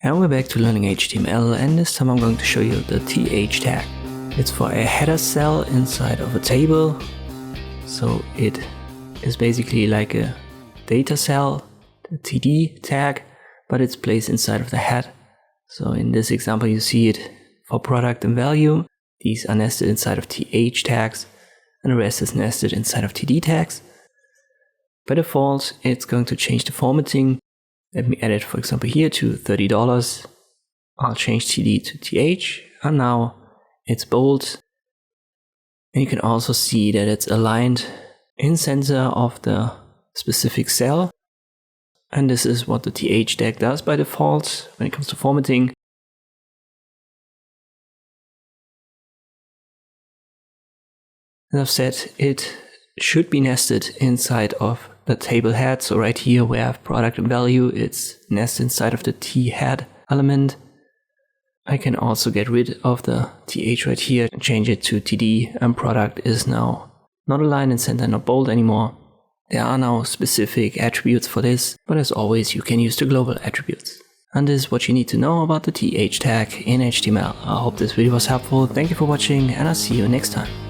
And we're back to learning HTML, and this time I'm going to show you the th tag. It's for a header cell inside of a table. So it is basically like a data cell, the td tag, but it's placed inside of the head. So in this example you see it for product and value. These are nested inside of th tags, and the rest is nested inside of td tags. By default, it's going to change the formatting. Let me add it, for example, here to $30. I'll change td to th, and now it's bold. And you can also see that it's aligned in center of the specific cell. And this is what the th tag does by default when it comes to formatting. As I've said, it should be nested inside of the table head. So right here where I have product and value, it's nested inside of the t head element. I can also get rid of the th right here and change it to td, and product is now not aligned in center, not bold anymore. There are now specific attributes for this, but as always you can use the global attributes. And this is what you need to know about the th tag in HTML. I hope this video was helpful. Thank you for watching, and I'll see you next time.